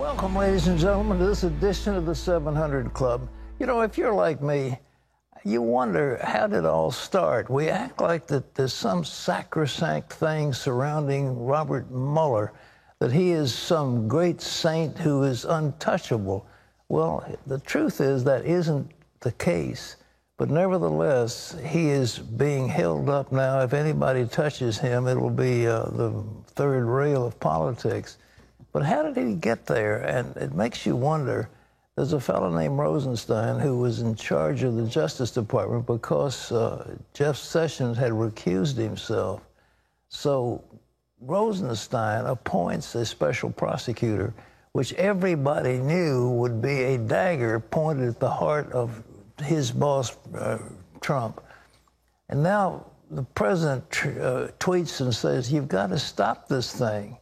Welcome, ladies and gentlemen, to this edition of the 700 Club. You know, if you're like me, you wonder, how did it all start? We act like that there's some sacrosanct thing surrounding Robert Mueller, that he is some great saint who is untouchable. Well, the truth is that isn't the case. But nevertheless, he is being held up now. If anybody touches him, it will be the third rail of politics. But how did he get there? And it makes you wonder. There's a fellow named Rosenstein who was in charge of the Justice Department because Jeff Sessions had recused himself. So Rosenstein appoints a special prosecutor, which everybody knew would be a dagger pointed at the heart of his boss, Trump. And now the president tweets and says, you've got to stop this thing.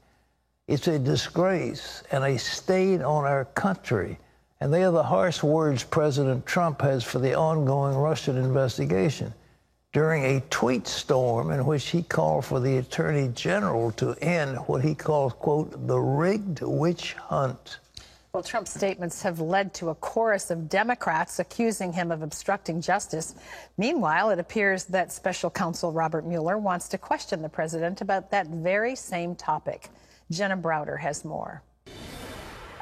It's a disgrace and a stain on our country. And they are the harsh words President Trump has for the ongoing Russian investigation during a tweet storm in which he called for the Attorney General to end what he calls, quote, the rigged witch hunt. Well, Trump's statements have led to a chorus of Democrats accusing him of obstructing justice. Meanwhile, it appears that Special Counsel Robert Mueller wants to question the president about that very same topic. Jenna Browder has more.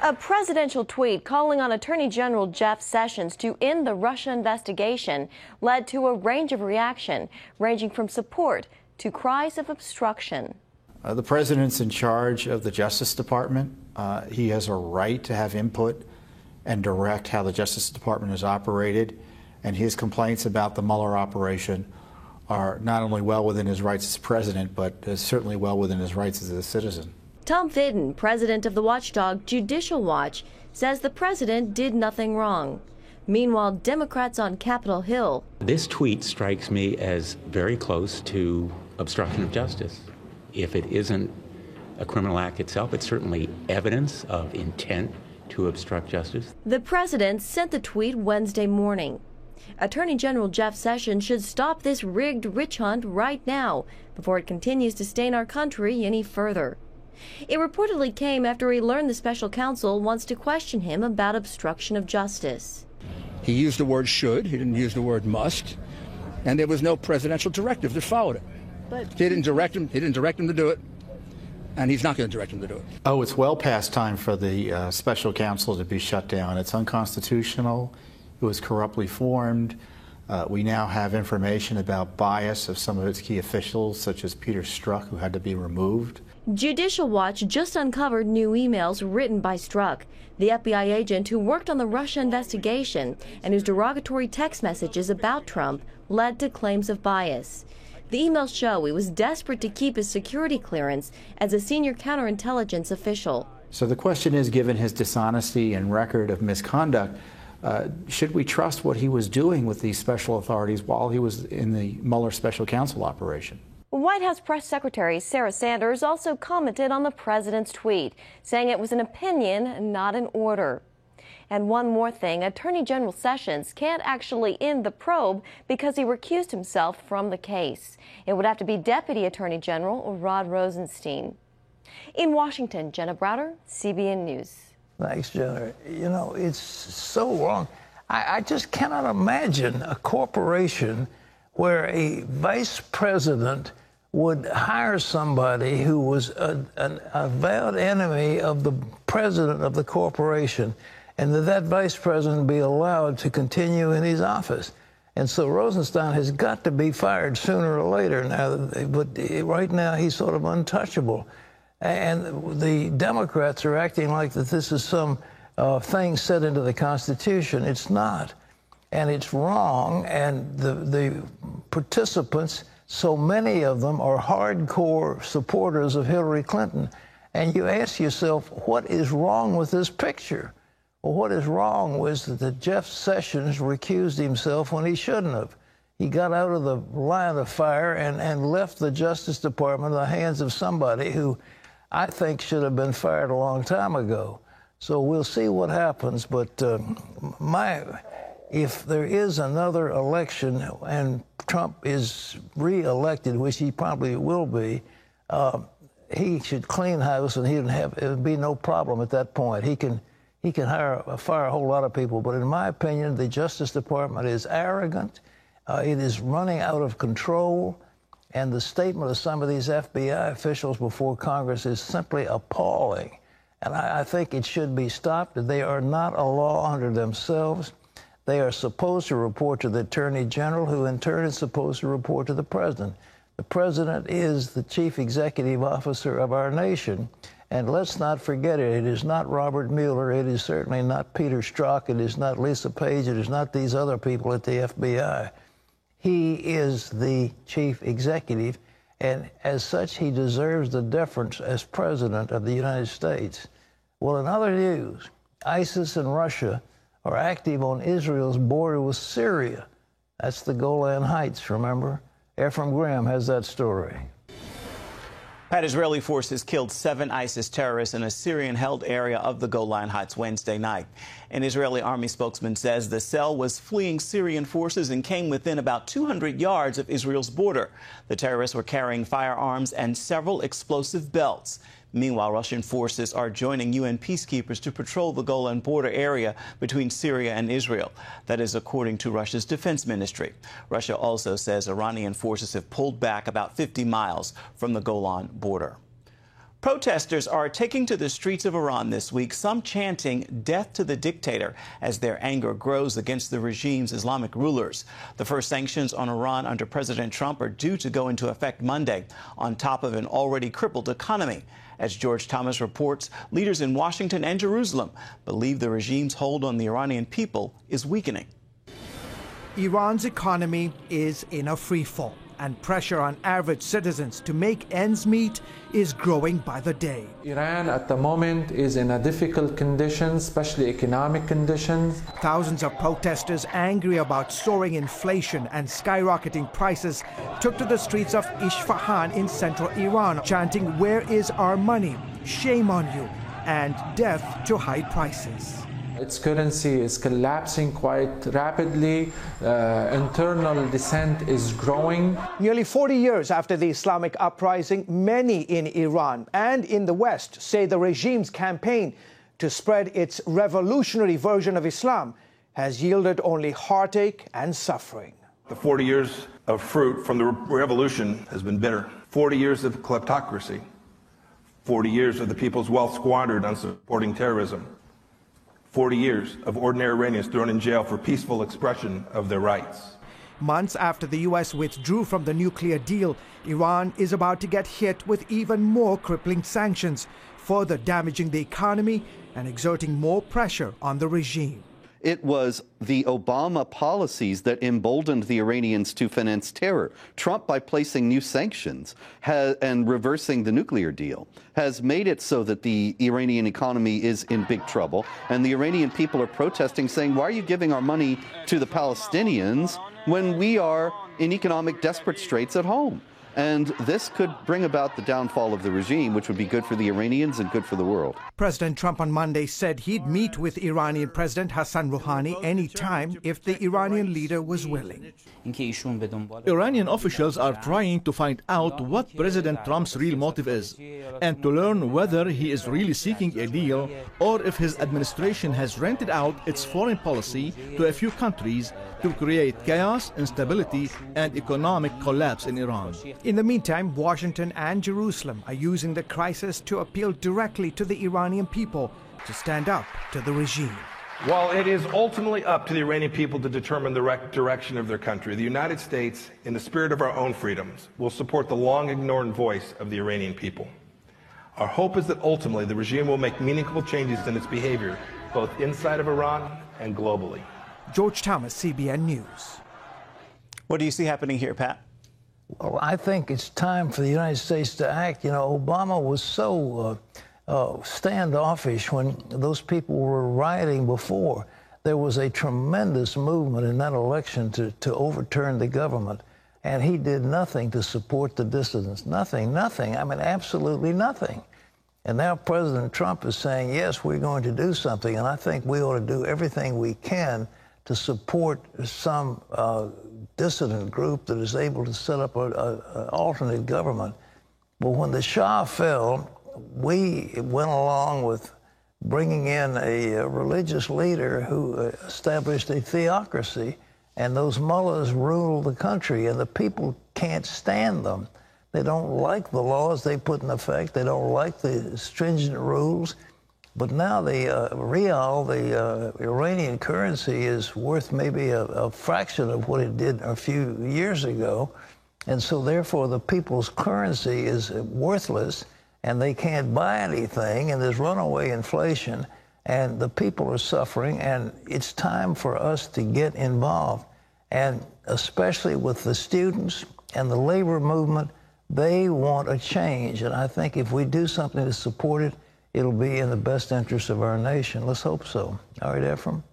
A presidential tweet calling on Attorney General Jeff Sessions to end the Russia investigation led to a range of reaction, ranging from support to cries of obstruction. The president's in charge of the Justice Department. He has a right to have input and direct how the Justice Department is operated, and his complaints about the Mueller operation are not only well within his rights as president, but certainly well within his rights as a citizen. Tom Fitton, president of the watchdog Judicial Watch, says the president did nothing wrong. Meanwhile, Democrats on Capitol Hill. This tweet strikes me as very close to obstruction of justice. If it isn't a criminal act itself, it's certainly evidence of intent to obstruct justice. The president sent the tweet Wednesday morning. Attorney General Jeff Sessions should stop this rigged witch hunt right now before it continues to stain our country any further. It reportedly came after he learned the special counsel wants to question him about obstruction of justice. He used the word should, he didn't use the word must, and there was no presidential directive that followed it. But he didn't direct him to do it, and he's not going to direct him to do it. Oh, it's well past time for the special counsel to be shut down. It's unconstitutional. It was corruptly formed. We now have information about bias of some of its key officials, such as Peter Strzok, who had to be removed. Judicial Watch just uncovered new emails written by Strzok, the FBI agent who worked on the Russia investigation and whose derogatory text messages about Trump led to claims of bias. The emails show he was desperate to keep his security clearance as a senior counterintelligence official. So the question is, given his dishonesty and record of misconduct, should we trust what he was doing with these special authorities while he was in the Mueller special counsel operation? White House Press Secretary Sarah Sanders also commented on the president's tweet, saying it was an opinion, not an order. And one more thing, Attorney General Sessions can't actually end the probe because he recused himself from the case. It would have to be Deputy Attorney General Rod Rosenstein. In Washington, Jenna Browder, CBN News. Thanks, Jenna. You know, it's so wrong. I just cannot imagine a corporation where a vice president would hire somebody who was an avowed enemy of the president of the corporation, and that vice president be allowed to continue in his office. And so Rosenstein has got to be fired sooner or later now, but right now he's sort of untouchable. And the Democrats are acting like that this is some thing set into the Constitution. It's not. And it's wrong, and the participants, so many of them are hardcore supporters of Hillary Clinton. And you ask yourself, what is wrong with this picture? Well, what is wrong was that Jeff Sessions recused himself when he shouldn't have. He got out of the line of fire and left the Justice Department in the hands of somebody who I think should have been fired a long time ago. So we'll see what happens, but if there is another election and Trump is re-elected, which he probably will be, he should clean house, and it would be no problem at that point. He can fire a whole lot of people, but in my opinion, the Justice Department is arrogant. It is running out of control, and the statement of some of these FBI officials before Congress is simply appalling. And I think it should be stopped. They are not a law unto themselves. They are supposed to report to the Attorney General, who in turn is supposed to report to the President. The President is the chief executive officer of our nation. And let's not forget it. It is not Robert Mueller. It is certainly not Peter Strzok. It is not Lisa Page. It is not these other people at the FBI. He is the chief executive, and as such, he deserves the deference as President of the United States. Well, in other news, ISIS and Russia are active on Israel's border with Syria. That's the Golan Heights, remember? Ephraim Graham has that story. Pat, Israeli forces killed 7 ISIS terrorists in a Syrian-held area of the Golan Heights Wednesday night. An Israeli army spokesman says the cell was fleeing Syrian forces and came within about 200 yards of Israel's border. The terrorists were carrying firearms and several explosive belts. Meanwhile, Russian forces are joining UN peacekeepers to patrol the Golan border area between Syria and Israel. That is according to Russia's defense ministry. Russia also says Iranian forces have pulled back about 50 miles from the Golan border. Protesters are taking to the streets of Iran this week, some chanting death to the dictator as their anger grows against the regime's Islamic rulers. The first sanctions on Iran under President Trump are due to go into effect Monday, on top of an already crippled economy. As George Thomas reports, leaders in Washington and Jerusalem believe the regime's hold on the Iranian people is weakening. Iran's economy is in a freefall, and pressure on average citizens to make ends meet is growing by the day. Iran at the moment is in a difficult condition, especially economic conditions. Thousands of protesters angry about soaring inflation and skyrocketing prices took to the streets of Isfahan in central Iran, chanting, "Where is our money? Shame on you," and death to high prices. Its currency is collapsing quite rapidly. Internal dissent is growing. Nearly 40 years after the Islamic uprising, many in Iran and in the West say the regime's campaign to spread its revolutionary version of Islam has yielded only heartache and suffering. The 40 years of fruit from the revolution has been bitter. 40 years of kleptocracy. 40 years of the people's wealth squandered on supporting terrorism. 40 years of ordinary Iranians thrown in jail for peaceful expression of their rights. Months after the U.S. withdrew from the nuclear deal, Iran is about to get hit with even more crippling sanctions, further damaging the economy and exerting more pressure on the regime. It was the Obama policies that emboldened the Iranians to finance terror. Trump, by placing new sanctions and reversing the nuclear deal, has made it so that the Iranian economy is in big trouble. And the Iranian people are protesting, saying, why are you giving our money to the Palestinians when we are in economic desperate straits at home? And this could bring about the downfall of the regime, which would be good for the Iranians and good for the world. President Trump on Monday said he'd meet with Iranian President Hassan Rouhani any time if the Iranian leader was willing. Iranian officials are trying to find out what President Trump's real motive is and to learn whether he is really seeking a deal or if his administration has rented out its foreign policy to a few countries to create chaos, instability, and economic collapse in Iran. In the meantime, Washington and Jerusalem are using the crisis to appeal directly to the Iranian people to stand up to the regime. While it is ultimately up to the Iranian people to determine the direction of their country, the United States, in the spirit of our own freedoms, will support the long-ignored voice of the Iranian people. Our hope is that ultimately the regime will make meaningful changes in its behavior, both inside of Iran and globally. George Thomas, CBN News. What do you see happening here, Pat? Well, I think it's time for the United States to act. You know, Obama was so standoffish when those people were rioting before. There was a tremendous movement in that election to overturn the government, and he did nothing to support the dissidents. Nothing. I mean, absolutely nothing. And now President Trump is saying, yes, we're going to do something, and I think we ought to do everything we can to support some dissident group that is able to set up an alternate government. But when the Shah fell, we went along with bringing in a religious leader who established a theocracy, and those mullahs rule the country, and the people can't stand them. They don't like the laws they put in effect. They don't like the stringent rules. But now the rial, the Iranian currency, is worth maybe a fraction of what it did a few years ago. And so therefore the people's currency is worthless, and they can't buy anything, and there's runaway inflation, and the people are suffering, and it's time for us to get involved. And especially with the students and the labor movement, they want a change. And I think if we do something to support it, it'll be in the best interest of our nation. Let's hope so. All right, Ephraim?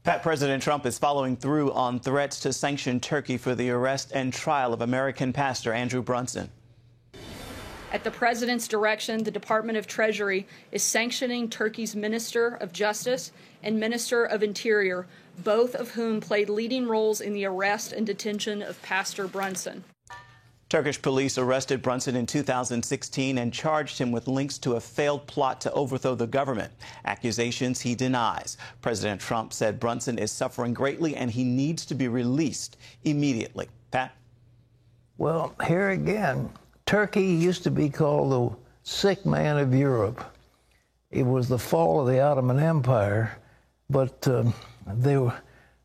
Pat, President Trump is following through on threats to sanction Turkey for the arrest and trial of American pastor Andrew Brunson. At the president's direction, the Department of Treasury is sanctioning Turkey's Minister of Justice and Minister of Interior, both of whom played leading roles in the arrest and detention of Pastor Brunson. Turkish police arrested Brunson in 2016 and charged him with links to a failed plot to overthrow the government, accusations he denies. President Trump said Brunson is suffering greatly and he needs to be released immediately. Pat? Well, here again, Turkey used to be called the sick man of Europe. It was the fall of the Ottoman Empire, but there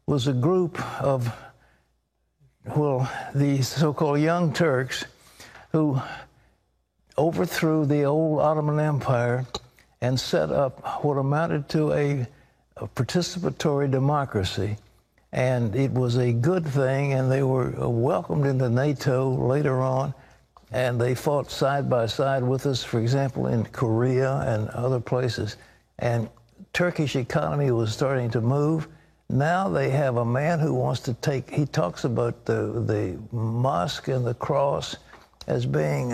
was a group of the so-called Young Turks who overthrew the old Ottoman Empire and set up what amounted to a participatory democracy. And it was a good thing, and they were welcomed into NATO later on, and they fought side by side with us, for example, in Korea and other places. And Turkish economy was starting to move. Now they have a man who wants to take, he talks about the mosque and the cross as being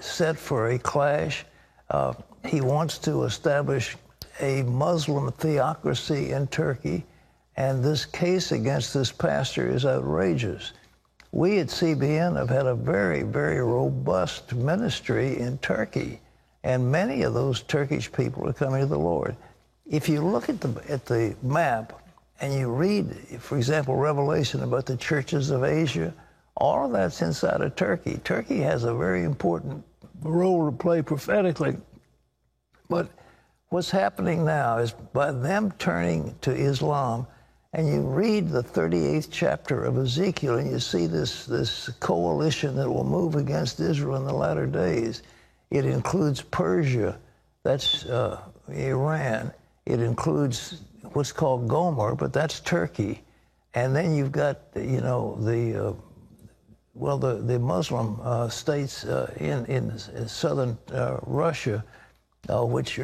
set for a clash. He wants to establish a Muslim theocracy in Turkey, and this case against this pastor is outrageous. We at CBN have had a very, very robust ministry in Turkey, and many of those Turkish people are coming to the Lord. If you look at the map, and you read, for example, Revelation about the churches of Asia, all of that's inside of Turkey. Turkey has a very important role to play prophetically. But what's happening now is by them turning to Islam, and you read the 38th chapter of Ezekiel, and you see this coalition that will move against Israel in the latter days. It includes Persia, that's Iran. It includes what's called Gomer, but that's Turkey. And then you've got, you know, the Muslim states in southern Russia, which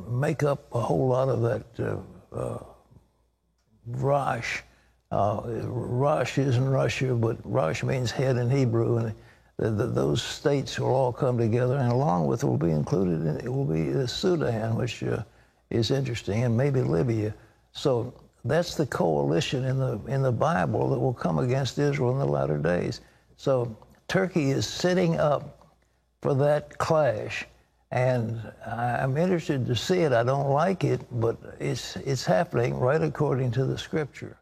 make up a whole lot of that Rosh. Rosh isn't Russia, but Rosh means head in Hebrew, and those states will all come together, and along with it will be included, it will be the Sudan, which is interesting, and maybe Libya. So that's the coalition in the Bible that will come against Israel in the latter days. So Turkey is sitting up for that clash, and I'm interested to see it. I don't like it, but it's happening right according to the Scripture.